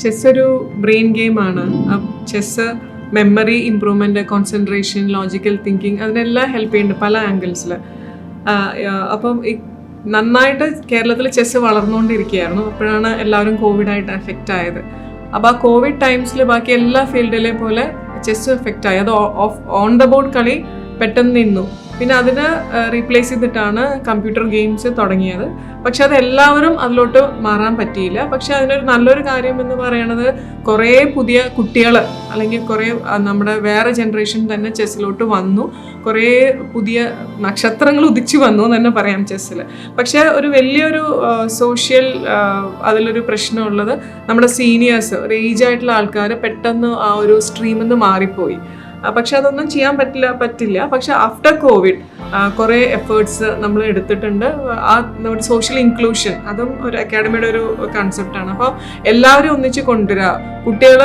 Chess ഒരു brain ഗെയിമാണ്. Chess memory improvement, concentration, logical thinking, അതിനെല്ലാം ഹെൽപ്പ് ചെയ്യുന്നുണ്ട് പല ആംഗിൾസിൽ. അപ്പം നന്നായിട്ട് കേരളത്തിൽ ചെസ് വളർന്നുകൊണ്ടിരിക്കുകയായിരുന്നു. അപ്പോഴാണ് എല്ലാവരും കോവിഡായിട്ട് എഫക്റ്റ് ആയത്. അപ്പോൾ ആ കോവിഡ് ടൈംസിൽ ബാക്കി എല്ലാ ഫീൽഡിലെ പോലെ ചെസ് എഫക്റ്റ് ആയി. അത് ഓൺ ദ ബോർഡ് കളി പെട്ടെന്ന് നിന്നു. പിന്നെ അതിന് റീപ്ലേസ് ചെയ്തിട്ടാണ് കമ്പ്യൂട്ടർ ഗെയിംസ് തുടങ്ങിയത്. പക്ഷെ അത് എല്ലാവരും അതിലോട്ട് മാറാൻ പറ്റിയില്ല. പക്ഷെ അതിനൊരു നല്ലൊരു കാര്യം എന്ന് പറയുന്നത് കുറേ പുതിയ കുട്ടികൾ അല്ലെങ്കിൽ കുറേ നമ്മുടെ വേറെ ജനറേഷൻ തന്നെ ചെസ്സിലോട്ട് വന്നു. കുറേ പുതിയ നക്ഷത്രങ്ങൾ ഉദിച്ചു വന്നു എന്ന് തന്നെ പറയാം ചെസ്സിൽ. പക്ഷേ ഒരു വലിയൊരു സോഷ്യൽ അതിലൊരു പ്രശ്നമുള്ളത് നമ്മുടെ സീനിയേഴ്സ്, ഒരു ഏജ് ആയിട്ടുള്ള ആൾക്കാർ പെട്ടെന്ന് ആ ഒരു സ്ട്രീമിൽ നിന്ന് മാറിപ്പോയി. പക്ഷെ അതൊന്നും ചെയ്യാൻ പറ്റില്ല. പക്ഷെ ആഫ്റ്റർ കോവിഡ് കുറേ എഫേർട്സ് നമ്മൾ എടുത്തിട്ടുണ്ട്. ആ നമ്മുടെ സോഷ്യൽ ഇൻക്ലൂഷൻ അതും ഒരു അക്കാഡമിയുടെ ഒരു കൺസെപ്റ്റാണ്. അപ്പോൾ എല്ലാവരും ഒന്നിച്ച് കൊണ്ടുവരിക. കുട്ടികൾ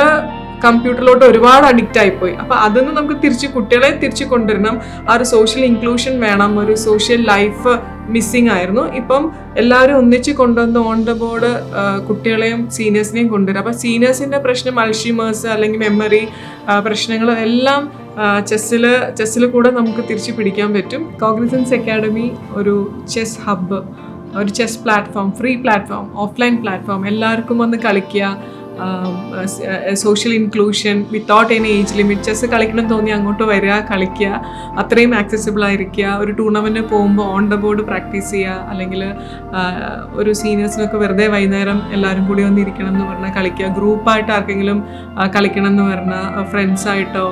കമ്പ്യൂട്ടറിലോട്ട് ഒരുപാട് അഡിക്റ്റ് ആയിപ്പോയി. അപ്പോൾ അതിന് നമുക്ക് കുട്ടികളെ തിരിച്ച് കൊണ്ടുവരണം. ആ ഒരു സോഷ്യൽ ഇൻക്ലൂഷൻ വേണം. ഒരു സോഷ്യൽ ലൈഫ് മിസ്സിങ് ആയിരുന്നു. ഇപ്പം എല്ലാവരും ഒന്നിച്ച് കൊണ്ടുവന്ന് ഓൺ ദ ബോർഡ് കുട്ടികളെയും സീനിയേഴ്സിനെയും കൊണ്ടുവരിക. അപ്പോൾ പ്രശ്നം അൾഷിമേഴ്സ് അല്ലെങ്കിൽ മെമ്മറി പ്രശ്നങ്ങൾ എല്ലാം ചെസ്സിൽ കൂടെ നമുക്ക് തിരിച്ചു പിടിക്കാൻ പറ്റും. കോഗ്നിസൻസ് അക്കാഡമി ഒരു ചെസ് ഹബ്ബ്, ഒരു chess platform, free platform, offline platform, എല്ലാവർക്കും വന്ന് കളിക്കുക. Social inclusion without any age limit. Chess കളിക്കണം തോന്നി അങ്ങോട്ട് വരിക, കളിക്കുക, അത്രയും ആക്സസിബിൾ ആയിരിക്കുക. ഒരു ടൂർണമെൻറ്റ് പോകുമ്പോൾ ഓൺ ദ ബോർഡ് പ്രാക്ടീസ് ചെയ്യുക, അല്ലെങ്കിൽ ഒരു സീനിയേഴ്സിനൊക്കെ വെറുതെ വൈകുന്നേരം എല്ലാവരും കൂടി വന്നിരിക്കണം എന്ന് പറഞ്ഞാൽ കളിക്കുക. ഗ്രൂപ്പായിട്ട് ആർക്കെങ്കിലും കളിക്കണം എന്ന് പറഞ്ഞാൽ ഫ്രണ്ട്സായിട്ടോ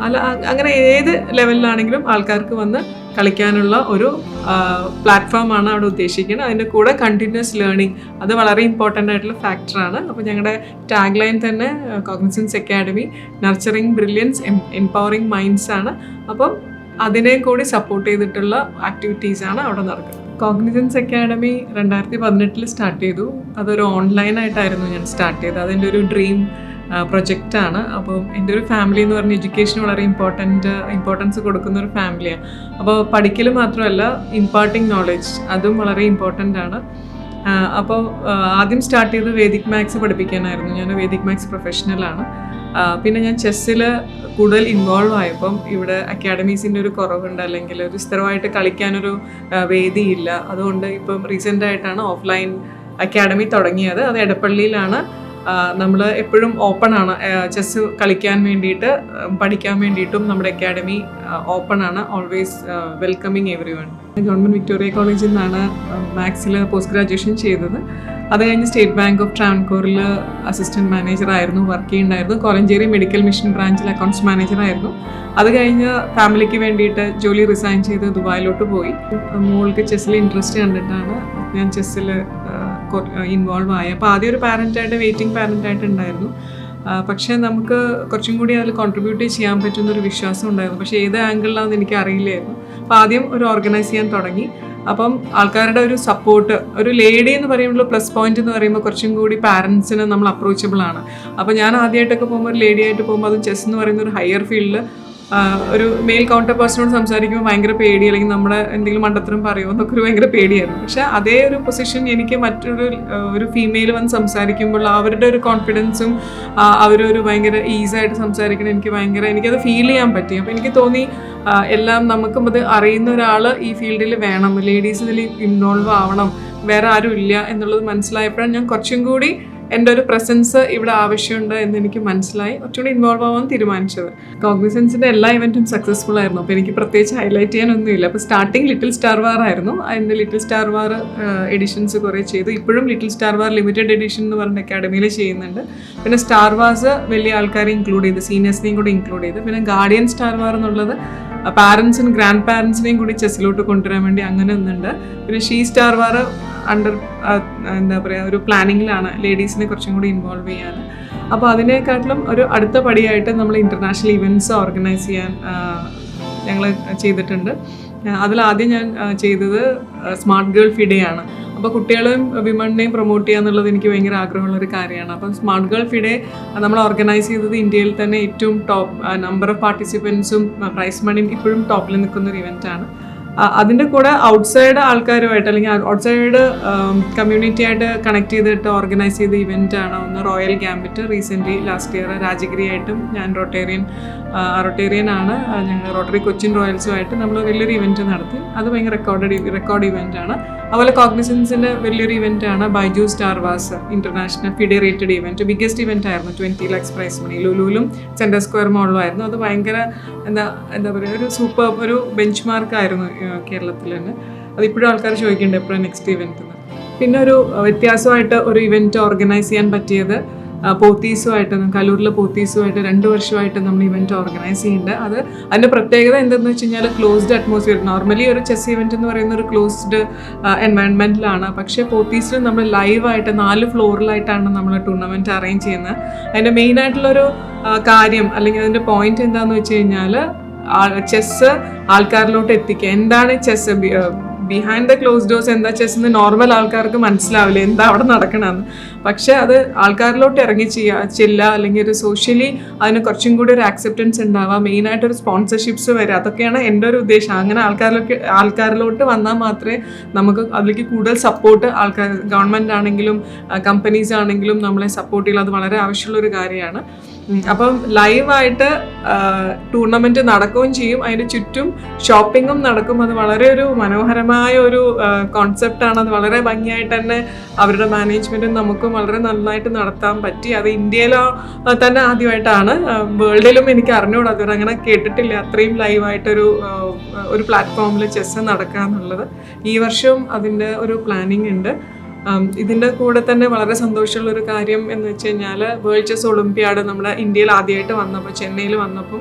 അല്ല അങ്ങനെ ഏത് ലെവലിലാണെങ്കിലും ആൾക്കാർക്ക് വന്ന് കളിക്കാനുള്ള ഒരു പ്ലാറ്റ്ഫോമാണ് അവിടെ ഉദ്ദേശിക്കുന്നത്. അതിൻ്റെ കൂടെ കണ്ടിന്യൂസ് ലേണിംഗ് അത് വളരെ ഇമ്പോർട്ടൻ്റ് ആയിട്ടുള്ള ഫാക്ടറാണ്. അപ്പോൾ ഞങ്ങളുടെ ടാഗ് ലൈൻ തന്നെ cognisance academy, nurturing brilliance, empowering minds ആണ്. അപ്പം അതിനെ കൂടി സപ്പോർട്ട് ചെയ്തിട്ടുള്ള ആക്ടിവിറ്റീസാണ് അവിടെ നടക്കുന്നത്. കോഗ്നിസൻസ് അക്കാഡമി 2018 സ്റ്റാർട്ട് ചെയ്തു. അതൊരു ഓൺലൈനായിട്ടായിരുന്നു ഞാൻ സ്റ്റാർട്ട് ചെയ്തത്. അതിൻ്റെ ഒരു ഡ്രീം പ്രൊജക്റ്റാണ്. അപ്പോൾ എൻ്റെ ഒരു ഫാമിലി എന്ന് പറഞ്ഞാൽ എഡ്യൂക്കേഷന് വളരെ ഇമ്പോർട്ടൻസ് കൊടുക്കുന്ന ഒരു ഫാമിലിയാണ്. അപ്പോൾ പഠിക്കൽ മാത്രമല്ല ഇമ്പാർട്ടിങ് നോളജ് അതും വളരെ ഇമ്പോർട്ടൻ്റ് ആണ്. അപ്പോൾ ആദ്യം സ്റ്റാർട്ട് ചെയ്ത് വേദിക് മാത്സ് പഠിപ്പിക്കാനായിരുന്നു. ഞാൻ വേദിക് മാത്സ് പ്രൊഫഷണലാണ്. പിന്നെ ഞാൻ ചെസ്സിൽ കൂടുതൽ ഇൻവോൾവ് ആയപ്പം ഇവിടെ അക്കാഡമീസിൻ്റെ ഒരു കുറവുണ്ട്, അല്ലെങ്കിൽ ഒരു സ്ഥിരമായിട്ട് കളിക്കാനൊരു വേദിയില്ല. അതുകൊണ്ട് ഇപ്പം റീസെൻ്റായിട്ടാണ് ഓഫ്ലൈൻ അക്കാഡമി തുടങ്ങിയത്. അത് എടപ്പള്ളിയിലാണ്. നമ്മൾ എപ്പോഴും ഓപ്പൺ ആണ്. ചെസ്സ് കളിക്കാൻ വേണ്ടിയിട്ട് പഠിക്കാൻ വേണ്ടിയിട്ടും നമ്മുടെ അക്കാഡമി ഓപ്പൺ ആണ്. Always welcoming everyone. Government Victoria കോളേജിൽ നിന്നാണ് മാത്സിൽ പോസ്റ്റ് ഗ്രാജുവേഷൻ ചെയ്തത്. അത് കഴിഞ്ഞ് സ്റ്റേറ്റ് ബാങ്ക് ഓഫ് ട്രാവൻകൂറിൽ അസിസ്റ്റൻറ്റ് മാനേജറായിരുന്നു വർക്ക് ചെയ്യുന്നുണ്ടായിരുന്നു. കോലഞ്ചേരി മെഡിക്കൽ മിഷൻ ബ്രാഞ്ചിൽ അക്കൗണ്ട്സ് മാനേജറായിരുന്നു. അത് കഴിഞ്ഞ് ഫാമിലിക്ക് വേണ്ടിയിട്ട് ജോലി റിസൈൻ ചെയ്ത് ദുബായിലോട്ട് പോയി. മോൾക്ക് ചെസ്സിൽ ഇൻട്രസ്റ്റ് കണ്ടിട്ടാണ് ഞാൻ ചെസ്സിൽ ഇൻവോൾവ് ആയി. അപ്പോൾ ആദ്യം ഒരു വെയിറ്റിംഗ് പാരൻ്റായിട്ട് ഉണ്ടായിരുന്നു. പക്ഷേ നമുക്ക് കുറച്ചും കൂടി അതിൽ കോൺട്രിബ്യൂട്ട് ചെയ്യാൻ പറ്റുന്നൊരു വിശ്വാസം ഉണ്ടായിരുന്നു. പക്ഷേ ഏത് ആംഗിളിലാണെന്ന് എനിക്ക് അറിയില്ലായിരുന്നു. അപ്പോൾ ആദ്യം ഒരു ഓർഗനൈസ് ചെയ്യാൻ തുടങ്ങി. അപ്പം ആൾക്കാരുടെ ഒരു സപ്പോർട്ട്, ഒരു ലേഡി എന്ന് പറയുമ്പോൾ പ്ലസ് പോയിന്റ് എന്ന് പറയുമ്പോൾ കുറച്ചും കൂടി പാരൻസിന് നമ്മൾ അപ്രോച്ചബിൾ ആണ്. അപ്പോൾ ഞാൻ ആദ്യമായിട്ടൊക്കെ പോകുമ്പോൾ ഒരു ലേഡി ആയിട്ട് പോകുമ്പോൾ അതും ചെസ് എന്ന് പറയുന്ന ഒരു ഹയർ ഫീൽഡിൽ ഒരു മെയിൽ കൗണ്ടർ പേഴ്സണോട് സംസാരിക്കുമ്പോൾ ഭയങ്കര പേടി, അല്ലെങ്കിൽ നമ്മുടെ എന്തെങ്കിലും മണ്ടത്തരം പറയുമോ എന്നൊക്കെ ഒരു ഭയങ്കര പേടിയായിരുന്നു. പക്ഷേ അതേ ഒരു പൊസിഷൻ എനിക്ക് ഒരു ഫീമെയിൽ വന്ന് സംസാരിക്കുമ്പോൾ അവരുടെ ഒരു കോൺഫിഡൻസും അവരൊരു ഭയങ്കര ഈസായിട്ട് സംസാരിക്കണം എനിക്കത് ഫീൽ ചെയ്യാൻ പറ്റി. അപ്പോൾ എനിക്ക് തോന്നി എല്ലാം നമുക്കും അത് അറിയുന്ന ഒരാൾ ഈ ഫീൽഡിൽ വേണം, ലേഡീസ് ഇതിൽ ഇൻവോൾവ് ആവണം, വേറെ ആരും ഇല്ല എന്നുള്ളത് മനസ്സിലായപ്പോഴാണ് ഞാൻ കുറച്ചും കൂടി എൻ്റെ ഒരു പ്രസൻസ് ഇവിടെ ആവശ്യമുണ്ട് എന്ന് എനിക്ക് മനസ്സിലായി കുറച്ചുകൂടി ഇൻവോൾവ് ആവാൻ തീരുമാനിച്ചത്. കോഗ്നിസൻസിൻ്റെ എല്ലാ ഇവൻറ്റും സക്സസ്ഫുൾ ആയിരുന്നു. അപ്പോൾ എനിക്ക് പ്രത്യേകിച്ച് ഹൈലൈറ്റ് ചെയ്യാനൊന്നുമില്ല. അപ്പോൾ സ്റ്റാർട്ടിങ് ലിറ്റിൽ സ്റ്റാർ വാർ ആയിരുന്നു. അതിൻ്റെ ലിറ്റിൽ സ്റ്റാർ വാർ എഡിഷൻസ് കുറേ ചെയ്തു. ഇപ്പോഴും little star war limited edition എന്ന് പറഞ്ഞ അക്കാഡമിയിൽ ചെയ്യുന്നുണ്ട്. പിന്നെ സ്റ്റാർ വാർസ് വലിയ ആൾക്കാരെ ഇൻക്ലൂഡ് ചെയ്ത്, സീനിയേഴ്സിനെയും കൂടി ഇൻക്ലൂഡ് ചെയ്ത്. പിന്നെ ഗാർഡിയൻ സ്റ്റാർ വാർ എന്നുള്ളത് പാരൻസിനും ഗ്രാൻഡ് പാരൻസിനെയും കൂടി ചെസ്സിലോട്ട് കൊണ്ടുവരാൻ വേണ്ടി അങ്ങനെ ഒന്നുണ്ട്. പിന്നെ ഷീ സ്റ്റാർ വാർ എന്താ പറയുക ഒരു പ്ലാനിങ്ങിലാണ്, ലേഡീസിനെ കുറച്ചും കൂടി ഇൻവോൾവ് ചെയ്യാൻ. അപ്പോൾ അതിനേക്കാട്ടിലും ഒരു അടുത്ത പടിയായിട്ട് നമ്മൾ ഇൻ്റർനാഷണൽ ഇവൻറ്റ്സ് ഓർഗനൈസ് ചെയ്യാൻ ഞങ്ങൾ ചെയ്തിട്ടുണ്ട്. അതിലാദ്യം ഞാൻ ചെയ്തത് സ്മാർട്ട് ഗേൾ ഫിഡെയാണ്. അപ്പോൾ കുട്ടികളെയും വിമണിനെയും പ്രൊമോട്ട് ചെയ്യുക എന്നുള്ളത് എനിക്ക് ഭയങ്കര ആഗ്രഹമുള്ളൊരു കാര്യമാണ്. അപ്പം സ്മാർട്ട് ഗേൾ ഫിഡെ നമ്മൾ ഓർഗനൈസ് ചെയ്തത് ഇന്ത്യയിൽ തന്നെ ഏറ്റവും ടോപ്പ് നമ്പർ ഓഫ് പാർട്ടിസിപ്പൻസും പ്രൈസ് മണിയും ഇപ്പോഴും ടോപ്പിൽ നിൽക്കുന്നൊരു ഇവൻറ്റാണ്. അതിൻ്റെ കൂടെ ഔട്ട്സൈഡ് ആൾക്കാരുമായിട്ട് അല്ലെങ്കിൽ ഔട്ട്സൈഡ് കമ്മ്യൂണിറ്റി ആയിട്ട് കണക്ട് ചെയ്തിട്ട് ഓർഗനൈസ് ചെയ്ത ഇവൻ്റ് ആണ് ഒന്ന് royal gambit. Recently last year Rajagiri ആയിട്ടും ഞാൻ റൊട്ടേറിയൻ ആണ്, ഞങ്ങൾ റോട്ടറി കൊച്ചിൻ റോയൽസുമായിട്ട് നമ്മൾ വലിയൊരു ഇവൻറ്റ് നടത്തി. അത് ഭയങ്കര റെക്കോർഡ് ഇവൻ്റ് ആണ്. അതുപോലെ കോഗ്നിസൻസിൻ്റെ വലിയൊരു ഇവൻ്റ് ആണ് Baiju star was international federated event. Biggest event ആയിരുന്നു, 20 lakhs പ്രൈസ് മണി. ലുലുവിലും സെൻട്രൽ സ്ക്വയർ മോളിലും ആയിരുന്നു. അത് ഭയങ്കര എന്താ പറയുക, ഒരു സൂപ്പർ ഒരു ബെഞ്ച് മാർക്കായിരുന്നു കേരളത്തിൽ തന്നെ. അതിപ്പോഴും ആൾക്കാർ ചോദിക്കുന്നുണ്ട് എപ്പോഴും നെക്സ്റ്റ് ഇവൻറ്റ്. പിന്നെ ഒരു വ്യത്യാസമായിട്ട് ഒരു ഇവൻറ്റ് ഓർഗനൈസ് ചെയ്യാൻ പറ്റിയത് പോത്തീസുമായിട്ട്, കലൂരിലെ പോത്തീസുമായിട്ട് 2 വർഷമായിട്ട് നമ്മൾ ഇവൻറ്റ് ഓർഗനൈസ് ചെയ്യുന്നുണ്ട്. അതിൻ്റെ പ്രത്യേകത എന്തെന്ന് വെച്ച് കഴിഞ്ഞാൽ ക്ലോസ്ഡ് അറ്റ്മോസ്ഫിയർ. നോർമലി ഒരു ചെസ് ഇവൻറ്റ് എന്ന് പറയുന്ന ഒരു ക്ലോസ്ഡ് എൻവയൺമെൻറ്റിലാണ്. പക്ഷേ പോത്തീസിൽ നമ്മൾ ലൈവായിട്ട് 4 ഫ്ലോറിലായിട്ടാണ് നമ്മൾ ടൂർണമെൻറ്റ് അറേഞ്ച് ചെയ്യുന്നത്. അതിൻ്റെ മെയിനായിട്ടുള്ളൊരു കാര്യം അല്ലെങ്കിൽ അതിൻ്റെ പോയിന്റ് എന്താണെന്ന് വെച്ച് കഴിഞ്ഞാൽ ചെസ്സ് ആൾക്കാരിലോട്ട് എത്തിക്കുക. എന്താണ് chess, behind the close doors എന്താ ചെസ് എന്ന് നോർമൽ ആൾക്കാർക്ക് മനസ്സിലാവില്ല എന്താ അവിടെ നടക്കണമെന്ന്. പക്ഷെ അത് ആൾക്കാരിലോട്ട് ഇറങ്ങി ചെല്ലുക, അല്ലെങ്കിൽ ഒരു സോഷ്യലി അതിന് കുറച്ചും കൂടി ഒരു ആക്സെപ്റ്റൻസ് ഉണ്ടാവുക, മെയിനായിട്ടൊരു സ്പോൺസർഷിപ്സ് വരിക. അതൊക്കെയാണ് എൻ്റെ ഒരു ഉദ്ദേശം. അങ്ങനെ ആൾക്കാരിലോട്ട് വന്നാൽ മാത്രമേ നമുക്ക് അതിലേക്ക് കൂടുതൽ സപ്പോർട്ട് ഗവൺമെൻറ് ആണെങ്കിലും കമ്പനീസ് ആണെങ്കിലും നമ്മളെ സപ്പോർട്ട് ചെയ്യുക. അത് വളരെ ആവശ്യമുള്ളൊരു കാര്യമാണ്. അപ്പം ലൈവായിട്ട് ടൂർണമെൻറ്റ് നടക്കുകയും ചെയ്യും, അതിന് ചുറ്റും ഷോപ്പിങ്ങും നടക്കും. അത് വളരെ ഒരു മനോഹരമായ ഒരു കോൺസെപ്റ്റാണ്. അത് വളരെ ഭംഗിയായിട്ട് തന്നെ അവരുടെ മാനേജ്മെൻറ്റും നമുക്കും വളരെ നന്നായിട്ട് നടത്താൻ പറ്റി. അത് ഇന്ത്യയിലോ തന്നെ ആദ്യമായിട്ടാണ്, വേൾഡിലും എനിക്ക് അറിഞ്ഞുകൂടാ, അതുവരെ അങ്ങനെ കേട്ടിട്ടില്ല അത്രയും ലൈവായിട്ടൊരു പ്ലാറ്റ്ഫോമിൽ ചെസ്സ് നടക്കുക എന്നുള്ളത്. ഈ വർഷം അതിൻ്റെ ഒരു പ്ലാനിങ് ഉണ്ട്. ഇതിൻ്റെ കൂടെ തന്നെ വളരെ സന്തോഷമുള്ളൊരു കാര്യം എന്ന് വെച്ച് കഴിഞ്ഞാൽ വേൾഡ് ചെസ് ഒളിമ്പ്യാഡ് നമ്മുടെ ഇന്ത്യയിൽ ആദ്യമായിട്ട് വന്നപ്പോൾ, ചെന്നൈയിൽ വന്നപ്പം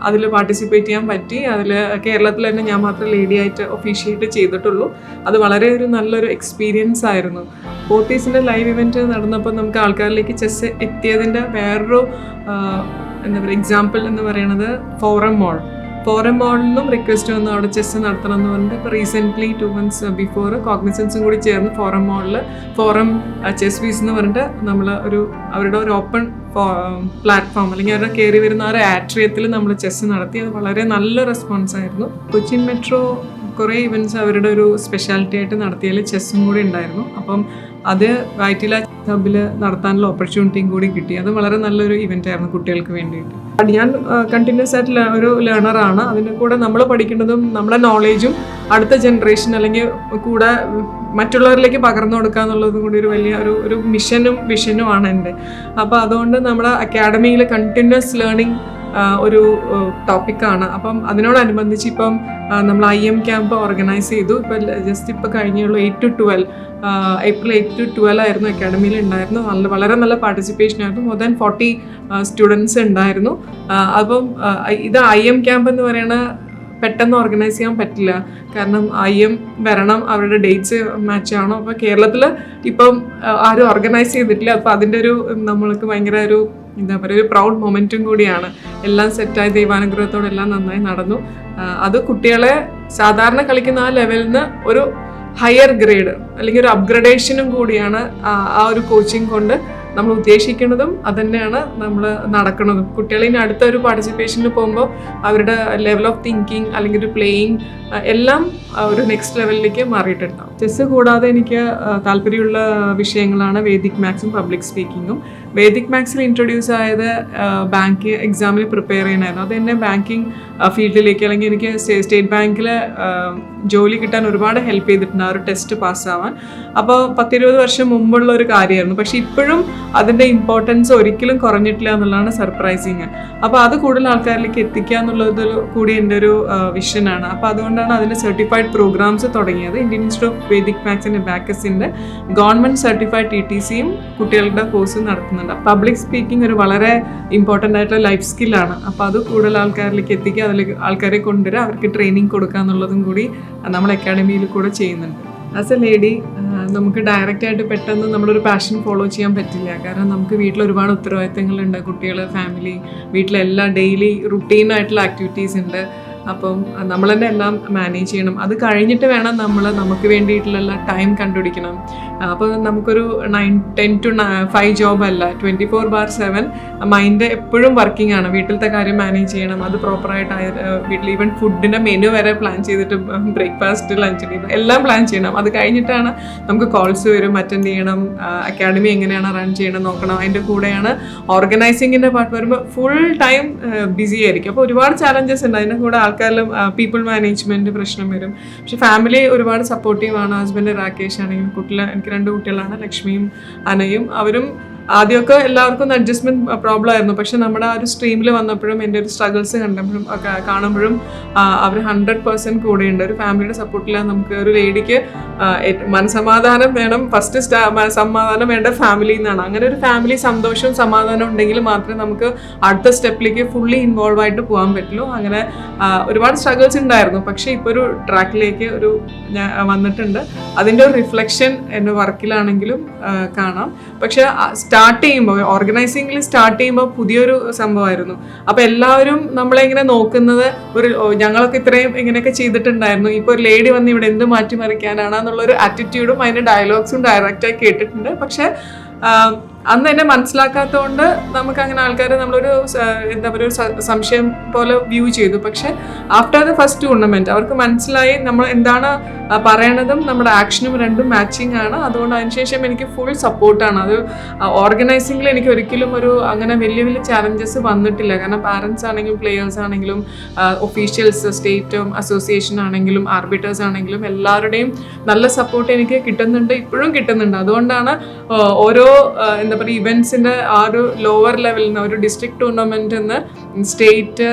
അതിൽ പാർട്ടിസിപ്പേറ്റ് ചെയ്യാൻ പറ്റി. അതിൽ കേരളത്തിൽ തന്നെ ഞാൻ മാത്രം ലേഡിയായിട്ട് ഒഫീഷ്യേറ്റ് ചെയ്തിട്ടുള്ളൂ. അത് വളരെ ഒരു നല്ലൊരു എക്സ്പീരിയൻസ് ആയിരുന്നു. പോത്തീസിൻ്റെ ലൈവ് ഇവൻറ്റ് നടന്നപ്പോൾ നമുക്ക് ആൾക്കാരിലേക്ക് ചെസ്സ് എത്തിയതിൻ്റെ വേറൊരു എന്താ പറയുക എക്സാമ്പിൾ എന്ന് പറയുന്നത് ഫോറം മോളിലും റിക്വസ്റ്റ് വന്നു അവിടെ ചെസ്സ് നടത്തണം എന്ന് പറഞ്ഞിട്ട്. ഇപ്പോൾ റീസെൻ്റ്ലി 2 months ബിഫോർ കോഗ്നിസൻസും കൂടി ചേർന്ന് ഫോറം ചെസ് വീസ് എന്ന് പറഞ്ഞിട്ട് നമ്മൾ അവരുടെ ഒരു ഓപ്പൺ പ്ലാറ്റ്ഫോം അല്ലെങ്കിൽ അവരുടെ കയറി വരുന്ന ഒരു ആട്രിയത്തിൽ നമ്മൾ ചെസ്സ് നടത്തി. അത് വളരെ നല്ല റെസ്പോൺസ് ആയിരുന്നു. കൊച്ചിൻ മെട്രോ കുറേ ഇവൻറ്റ്സ് അവരുടെ ഒരു സ്പെഷ്യാലിറ്റി ആയിട്ട് നടത്തിയതിൽ ചെസ്സും കൂടി ഉണ്ടായിരുന്നു. അപ്പം അത് വൈറ്റില ഹബിൽ നടത്താനുള്ള ഓപ്പർച്യൂണിറ്റിയും കൂടി കിട്ടി. അത് വളരെ നല്ലൊരു ഇവൻ്റ് ആയിരുന്നു കുട്ടികൾക്ക് വേണ്ടിയിട്ട്. ഞാൻ കണ്ടിന്യൂസ് ആയിട്ട് ഒരു ലേണറാണ്. അതിൻ്റെ കൂടെ നമ്മൾ പഠിക്കുന്നതും നമ്മുടെ നോളേജും അടുത്ത ജനറേഷൻ അല്ലെങ്കിൽ കൂടെ മറ്റുള്ളവരിലേക്ക് പകർന്നു കൊടുക്കുക എന്നുള്ളതും കൂടി ഒരു വലിയ ഒരു മിഷനും വിഷനുമാണ് എൻ്റെ. അപ്പോൾ അതുകൊണ്ട് നമ്മുടെ അക്കാഡമിയിൽ കണ്ടിന്യൂസ് ലേണിംഗ് ഒരു ടോപ്പിക്കാണ്. അപ്പം അതിനോടനുബന്ധിച്ച് ഇപ്പം നമ്മൾ IM ക്യാമ്പ് ഓർഗനൈസ് ചെയ്തു. ഇപ്പോൾ കഴിഞ്ഞുള്ളൂ 8 to 12 April 8 to 12 ആയിരുന്നു അക്കാഡമിയിൽ ഉണ്ടായിരുന്നു. വളരെ നല്ല പാർട്ടിസിപ്പേഷൻ ആയിരുന്നു. മോർ ദാൻ 40 സ്റ്റുഡൻസ് ഉണ്ടായിരുന്നു. അപ്പം ഇത് IM ക്യാമ്പ് എന്ന് പറയുന്ന പെട്ടെന്ന് ഓർഗനൈസ് ചെയ്യാൻ പറ്റില്ല, കാരണം IM വരണം, അവരുടെ ഡേറ്റ്സ് മാച്ച് ആണോ. അപ്പോൾ കേരളത്തിൽ ഇപ്പം ആരും ഓർഗനൈസ് ചെയ്തിട്ടില്ല. അപ്പോൾ അതിൻ്റെ ഒരു നമ്മൾക്ക് ഭയങ്കര ഒരു എന്താ പറയുക ഒരു പ്രൗഡ് മൊമെൻറ്റും കൂടിയാണ്. എല്ലാം സെറ്റായി ദൈവാനുഗ്രഹത്തോടെ എല്ലാം നന്നായി നടന്നു. അത് കുട്ടികളെ സാധാരണ കളിക്കുന്ന ആ ലെവലിൽ നിന്ന് ഒരു ഹയർ ഗ്രേഡ് അല്ലെങ്കിൽ ഒരു അപ്ഗ്രഡേഷനും കൂടിയാണ് ആ ഒരു കോച്ചിങ് കൊണ്ട് നമ്മൾ ഉദ്ദേശിക്കുന്നതും അതുതന്നെയാണ് നമ്മൾ നടക്കുന്നതും. കുട്ടികളിന് അടുത്ത ഒരു പാർട്ടിസിപ്പേഷന് പോകുമ്പോൾ അവരുടെ ലെവൽ ഓഫ് തിങ്കിങ് അല്ലെങ്കിൽ ഒരു പ്ലേയിങ് എല്ലാം ഒരു നെക്സ്റ്റ് ലെവലിലേക്ക് മാറിയിട്ടുണ്ടാവും. ചെസ്സ് കൂടാതെ എനിക്ക് താല്പര്യമുള്ള വിഷയങ്ങളാണ് വേദിക് മാത്സും പബ്ലിക് സ്പീക്കിങ്ങും. വേദിക് മാത്സിൽ ഇൻട്രൊഡ്യൂസ് ആയത് ബാങ്ക് എക്സാമിന് പ്രിപ്പയർ ചെയ്യാനായിരുന്നു. അത് എന്നെ ബാങ്കിങ് ഫീൽഡിലേക്ക് അല്ലെങ്കിൽ എനിക്ക് സ്റ്റേറ്റ് ബാങ്കിൽ ജോലി കിട്ടാൻ ഒരുപാട് ഹെൽപ്പ് ചെയ്തിട്ടുണ്ട് ആ ഒരു ടെസ്റ്റ് പാസ്സാവാൻ. അപ്പോൾ 10-20 വർഷം മുമ്പുള്ള ഒരു കാര്യമായിരുന്നു. പക്ഷേ ഇപ്പോഴും അതിൻ്റെ ഇമ്പോർട്ടൻസ് ഒരിക്കലും കുറഞ്ഞിട്ടില്ല എന്നുള്ളതാണ് സർപ്രൈസിങ്. അപ്പോൾ അത് കൂടുതൽ ആൾക്കാരിലേക്ക് എത്തിക്കുക എന്നുള്ളത് കൂടി എൻ്റെ ഒരു വിഷനാണ്. അപ്പോൾ അതുകൊണ്ടാണ് അതിൻ്റെ സർട്ടിഫൈഡ് പ്രോഗ്രാംസ് തുടങ്ങിയത്. Indian institute of Vedic maths and അബാക്കസിൻ്റെ ഗവൺമെൻറ് സർട്ടിഫൈഡ് TTCയും കുട്ടികളുടെ കോഴ്സും നടത്തുന്നുണ്ട്. പബ്ലിക് സ്പീക്കിംഗ് ഒരു വളരെ ഇമ്പോർട്ടൻ്റ് ആയിട്ടുള്ള ലൈഫ് സ്കില്ലാണ്. അപ്പോൾ അത് കൂടുതൽ ആൾക്കാരിലേക്ക് എത്തിക്കുക, അതിലേക്ക് ആൾക്കാരെ കൊണ്ടുവരിക, അവർക്ക് ട്രെയിനിങ് കൊടുക്കുക എന്നുള്ളതും കൂടി നമ്മൾ അക്കാഡമിയിൽ കൂടെ ചെയ്യുന്നുണ്ട്. ആസ് എ ലേഡി നമുക്ക് ഡയറക്റ്റായിട്ട് പെട്ടെന്ന് നമ്മളൊരു പാഷൻ ഫോളോ ചെയ്യാൻ പറ്റില്ല. കാരണം നമുക്ക് വീട്ടിൽ ഒരുപാട് ഉത്തരവാദിത്തങ്ങളുണ്ട്, കുട്ടികൾ, ഫാമിലി, വീട്ടിലെല്ലാം ഡെയിലി റുട്ടീനായിട്ടുള്ള ആക്ടിവിറ്റീസ് ഉണ്ട്. അപ്പം നമ്മൾ തന്നെ എല്ലാം മാനേജ് ചെയ്യണം. അത് കഴിഞ്ഞിട്ട് വേണം നമുക്ക് വേണ്ടിയിട്ടുള്ള ടൈം കണ്ടുപിടിക്കണം. അപ്പോൾ നമുക്കൊരു 10 to 5 ജോബല്ല, 24/7 മൈൻഡ് എപ്പോഴും വർക്കിംഗ് ആണ്. വീട്ടിലത്തെ കാര്യം മാനേജ് ചെയ്യണം, അത് പ്രോപ്പറായിട്ട് വീട്ടിൽ ഈവൻ ഫുഡിൻ്റെ മെനു വരെ പ്ലാൻ ചെയ്തിട്ട് ബ്രേക്ക്ഫാസ്റ്റ്, ലഞ്ച്, ഡിന്നർ എല്ലാം പ്ലാൻ ചെയ്യണം. അത് കഴിഞ്ഞിട്ടാണ് നമുക്ക് കോൾസ് വരും, അറ്റൻഡ് ചെയ്യണം, അക്കാഡമി എങ്ങനെയാണ് റൺ ചെയ്യണം നോക്കണം. അതിൻ്റെ കൂടെയാണ് ഓർഗനൈസിങ്ങിൻ്റെ പാർട്ട് വരുമ്പോൾ ഫുൾ ടൈം ബിസി ആയിരിക്കും. അപ്പോൾ ഒരുപാട് ചാലഞ്ചസ് ഉണ്ട്. അതിൻ്റെ കൂടെ ആൾക്കാരിലും പീപ്പിൾ മാനേജ്മെൻറ്റ് പ്രശ്നം വരും. പക്ഷെ ഫാമിലി ഒരുപാട് സപ്പോർട്ടീവാണ്. ഹസ്ബൻഡ് രാകേഷ് ആണെങ്കിലും എനിക്ക് 2 കുട്ടികളാണ്, ലക്ഷ്മിയും അനയും. അവരും ആദ്യമൊക്കെ എല്ലാവർക്കും അഡ്ജസ്റ്റ്മെൻറ്റ് പ്രോബ്ലം ആയിരുന്നു. പക്ഷെ നമ്മുടെ ആ ഒരു സ്ട്രീമിൽ വന്നപ്പോഴും എൻ്റെ ഒരു സ്ട്രഗിൾസ് കാണുമ്പോഴും അവർ 100% കൂടെയുണ്ട്. ഒരു ഫാമിലിയുടെ സപ്പോർട്ടിലാണ്. നമുക്ക് ഒരു ലേഡിക്ക് മനസ്സമാധാനം വേണം, ഫസ്റ്റ് സമാധാനം വേണ്ട ഫാമിലി എന്നാണ്. അങ്ങനെ ഒരു ഫാമിലി സന്തോഷവും സമാധാനവും ഉണ്ടെങ്കിൽ മാത്രമേ നമുക്ക് അടുത്ത സ്റ്റെപ്പിലേക്ക് ഫുള്ളി ഇൻവോൾവ് ആയിട്ട് പോകാൻ പറ്റുള്ളൂ. അങ്ങനെ ഒരുപാട് സ്ട്രഗിൾസ് ഉണ്ടായിരുന്നു. പക്ഷേ ഇപ്പോൾ ഒരു ട്രാക്കിലേക്ക് ഞാൻ വന്നിട്ടുണ്ട്. അതിൻ്റെ ഒരു റിഫ്ലക്ഷൻ എൻ്റെ വർക്കിലാണെങ്കിലും കാണാം. പക്ഷെ സ്റ്റാർട്ട് ചെയ്യുമ്പോൾ, ഓർഗനൈസിങ്ങിൽ സ്റ്റാർട്ട് ചെയ്യുമ്പോൾ പുതിയൊരു സംഭവമായിരുന്നു. അപ്പോൾ എല്ലാവരും നമ്മളെ ഇങ്ങനെ നോക്കുന്നത് ഞങ്ങളൊക്കെ ഇത്രയും ഇങ്ങനെയൊക്കെ ചെയ്തിട്ടുണ്ടായിരുന്നു, ഇപ്പോൾ ഒരു ലേഡി വന്ന് ഇവിടെ എന്ത് മാറ്റിമറിക്കാനാണ് എന്നുള്ളൊരു ആറ്റിറ്റ്യൂഡും അതിൻ്റെ ഡയലോഗ്സും ഡയറക്റ്റായി കേട്ടിട്ടുണ്ട്. പക്ഷെ അന്ന് എന്നെ മനസ്സിലാക്കാത്തതുകൊണ്ട് നമുക്ക് അങ്ങനെ ആൾക്കാരെ നമ്മളൊരു എന്താ പറയുക ഒരു സംശയം പോലെ വ്യൂ ചെയ്തു. പക്ഷെ ആഫ്റ്റർ ദ ഫസ്റ്റ് ടൂർണമെൻറ്റ് അവർക്ക് മനസ്സിലായി നമ്മൾ എന്താണ് പറയണതും നമ്മുടെ ആക്ഷനും രണ്ടും മാച്ചിങ് ആണ്. അതുകൊണ്ട് അതിനുശേഷം എനിക്ക് ഫുൾ സപ്പോർട്ടാണ്. അത് ഓർഗനൈസിങ്ങിൽ എനിക്ക് ഒരിക്കലും അങ്ങനെ വലിയ വലിയ ചാലഞ്ചസ് വന്നിട്ടില്ല. കാരണം പാരൻസ് ആണെങ്കിലും പ്ലേയേഴ്സ് ആണെങ്കിലും ഒഫീഷ്യൽസ്, സ്റ്റേറ്റും അസോസിയേഷൻ ആണെങ്കിലും ആർബിറ്റേഴ്സ് ആണെങ്കിലും എല്ലാവരുടെയും നല്ല സപ്പോർട്ട് എനിക്ക് കിട്ടുന്നുണ്ട്, ഇപ്പോഴും കിട്ടുന്നുണ്ട്. അതുകൊണ്ടാണ് ഓരോ എന്താ പറയുക ഇവൻറ്റ്സിൻ്റെ ആ ഒരു ലോവർ ലെവലിൽ നിന്ന് ഒരു ഡിസ്ട്രിക്ട് ടൂർണമെൻറ്റിൽ നിന്ന് സ്റ്റേറ്റ്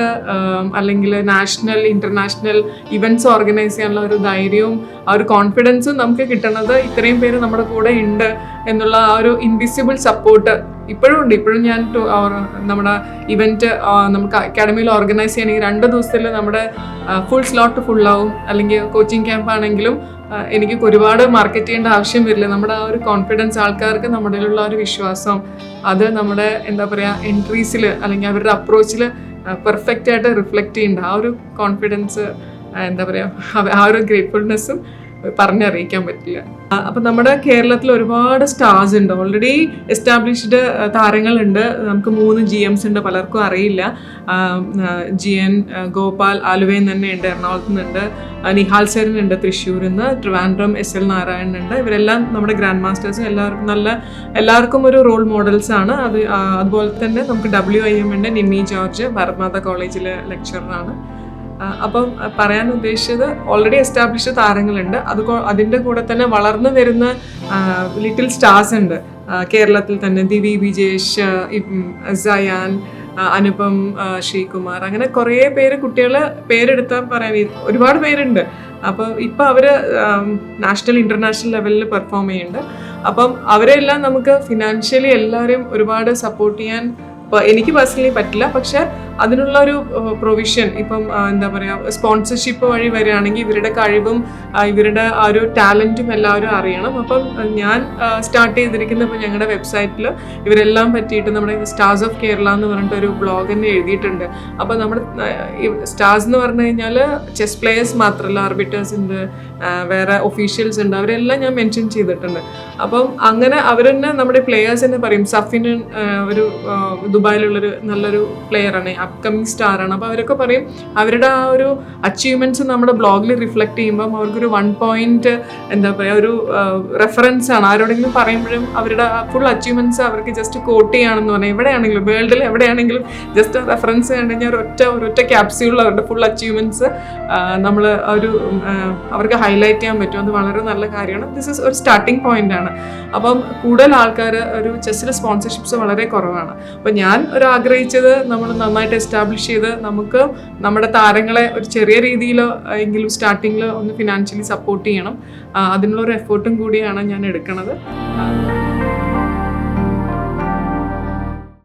അല്ലെങ്കിൽ നാഷണൽ ഇൻ്റർനാഷണൽ ഇവൻറ്റ്സ് ഓർഗനൈസ് ചെയ്യാനുള്ള ഒരു ധൈര്യവും ആ ഒരു കോൺഫിഡൻസും നമുക്ക് കിട്ടുന്നത് ഇത്രയും പേര് നമ്മുടെ കൂടെ ഉണ്ട് എന്നുള്ള ആ ഒരു ഇൻവിസിബിൾ സപ്പോർട്ട് ഇപ്പോഴും ഉണ്ട്. ഇപ്പോഴും ഞാൻ നമ്മുടെ ഇവൻറ്റ് നമുക്ക് അക്കാഡമിയിൽ ഓർഗനൈസ് ചെയ്യണമെങ്കിൽ 2 ദിവസത്തിൽ നമ്മുടെ ഫുൾ സ്ലോട്ട് ഫുള്ളാവും. അല്ലെങ്കിൽ കോച്ചിങ് ക്യാമ്പ് ആണെങ്കിലും എനിക്ക് ഒരുപാട് മാർക്കറ്റ് ചെയ്യേണ്ട ആവശ്യം വരില്ല. നമ്മുടെ ആ ഒരു കോൺഫിഡൻസ്, ആൾക്കാർക്ക് നമ്മുടെ ഉള്ള ഒരു വിശ്വാസം, അത് നമ്മുടെ എന്താ പറയുക എൻട്രീസിൽ അല്ലെങ്കിൽ അവരുടെ അപ്രോച്ചിൽ പെർഫെക്റ്റ് ആയിട്ട് റിഫ്ലക്റ്റ് ചെയ്യേണ്ട ആ ഒരു കോൺഫിഡൻസ്, എന്താ പറയുക ആ ഒരു ഗ്രേറ്റ്ഫുൾനെസ്സും പറഞ്ഞറിയിക്കാൻ പറ്റില്ല. അപ്പം നമ്മുടെ കേരളത്തിൽ ഒരുപാട് സ്റ്റാർസ് ഉണ്ട്, ഓൾറെഡി എസ്റ്റാബ്ലിഷ്ഡ് താരങ്ങളുണ്ട്. നമുക്ക് 3 GMs ഉണ്ട്, പലർക്കും അറിയില്ല. GN ഗോപാൽ ആലുവയിൽ തന്നെ ഉണ്ട്, എറണാകുളത്ത് നിന്നുണ്ട്. നിഹാൽ സരൻ ഉണ്ട് തൃശ്ശൂരിൽ നിന്ന്, ട്രിവാൻഡ്രം SL നാരായണൻ ഉണ്ട്. ഇവരെല്ലാം നമ്മുടെ ഗ്രാൻഡ് മാസ്റ്റേഴ്സ്, എല്ലാവർക്കും ഒരു റോൾ മോഡൽസ് ആണ്. അതുപോലെ തന്നെ നമുക്ക് WIM ഉണ്ട്, നിമ്മി ജോർജ് ഭാരത്മാത കോളേജിലെ ലെക്ചറാണ്. അപ്പം പറയാൻ ഉദ്ദേശിച്ചത് ഓൾറെഡി എസ്റ്റാബ്ലിഷ്ഡ് താരങ്ങളുണ്ട്. അതിൻ്റെ കൂടെ തന്നെ വളർന്നു വരുന്ന ലിറ്റിൽ സ്റ്റാർസ് ഉണ്ട് കേരളത്തിൽ തന്നെ. ദിവി വിജേഷ്, സയാൻ, അനുപം, ശ്രീകുമാർ, അങ്ങനെ കുറേ കുട്ടികൾ പേരെടുത്താൽ പറയാൻ ഒരുപാട് പേരുണ്ട്. അപ്പോൾ ഇപ്പോൾ അവർ നാഷണൽ ഇൻ്റർനാഷണൽ ലെവലിൽ പെർഫോം ചെയ്യുന്നുണ്ട്. അപ്പം അവരെല്ലാം നമുക്ക് ഫിനാൻഷ്യലി എല്ലാവരെയും ഒരുപാട് സപ്പോർട്ട് ചെയ്യാൻ എനിക്ക് പേഴ്സണലി പറ്റില്ല. പക്ഷെ അതിനുള്ള ഒരു പ്രൊവിഷൻ ഇപ്പം എന്താ പറയുക സ്പോൺസർഷിപ്പ് വഴി വരികയാണെങ്കിൽ ഇവരുടെ കഴിവും ഇവരുടെ ആ ഒരു ടാലൻറ്റും എല്ലാവരും അറിയണം. അപ്പം ഞാൻ സ്റ്റാർട്ട് ചെയ്തിരിക്കുന്ന ഇപ്പോൾ ഞങ്ങളുടെ വെബ്സൈറ്റിൽ ഇവരെല്ലാം പറ്റിയിട്ട് നമ്മുടെ സ്റ്റാർസ് ഓഫ് കേരള എന്ന് പറഞ്ഞിട്ട് ഒരു ബ്ലോഗ് തന്നെ എഴുതിയിട്ടുണ്ട്. അപ്പോൾ നമ്മുടെ സ്റ്റാർസ് എന്ന് പറഞ്ഞു കഴിഞ്ഞാൽ ചെസ് പ്ലേയേഴ്സ് മാത്രമല്ല, ആർബിറ്റേഴ്സ് ഉണ്ട്, വേറെ ഒഫീഷ്യൽസ് ഉണ്ട്, അവരെല്ലാം ഞാൻ മെൻഷൻ ചെയ്തിട്ടുണ്ട്. അപ്പം അങ്ങനെ അവർ തന്നെ നമ്മുടെ പ്ലേയേഴ്സ് തന്നെ പറയും. സഫിന് ഒരു ദുബായിലുള്ളൊരു നല്ലൊരു പ്ലെയറാണ്, അപ്കമിങ് സ്റ്റാറാണ്. അപ്പോൾ അവരൊക്കെ പറയും അവരുടെ ആ ഒരു അച്ചീവ്മെൻറ്റ്സ് നമ്മുടെ ബ്ലോഗിൽ റിഫ്ലക്റ്റ് ചെയ്യുമ്പം അവർക്കൊരു 1 point എന്താ പറയുക ഒരു റെഫറൻസ് ആണ്. ആരോടെങ്കിലും പറയുമ്പോഴും അവരുടെ ഫുൾ അച്ചീവ്മെൻറ്റ്സ് അവർക്ക് ജസ്റ്റ് കോട്ട് ചെയ്യുകയാണെന്ന് പറഞ്ഞാൽ എവിടെയാണെങ്കിലും വേൾഡിൽ എവിടെയാണെങ്കിലും ജസ്റ്റ് റെഫറൻസ് കണ്ടു കഴിഞ്ഞാൽ ഒരൊറ്റ ക്യാപ്സ്യൂളിൽ അവരുടെ ഫുൾ അച്ചീവ്മെൻറ്റ്സ് നമ്മൾ അവർക്ക് ഹൈലൈറ്റ് ചെയ്യാൻ പറ്റും. അത് വളരെ നല്ല കാര്യമാണ്. ദിസ് ഇസ് ഒരു സ്റ്റാർട്ടിങ് പോയിന്റ് ആണ്. അപ്പം കൂടുതൽ ആൾക്കാർ ഒരു ചെസ്സിൽ സ്പോൺസർഷിപ്സ് വളരെ കുറവാണ്. അപ്പം ഞാൻ ആഗ്രഹിച്ചത് നമ്മൾ നന്നായിട്ട് എസ്റ്റാബ്ലിഷ് ചെയ്ത് നമുക്ക് നമ്മുടെ താരങ്ങളെ ഒരു ചെറിയ രീതിയിലോ എങ്കിലും സ്റ്റാർട്ടിങ്ങിൽ ഒന്ന് ഫിനാൻഷ്യലി സപ്പോർട്ട് ചെയ്യണം. അതിനുള്ളൊരു എഫേർട്ടും കൂടിയാണ് ഞാൻ എടുക്കുന്നത്.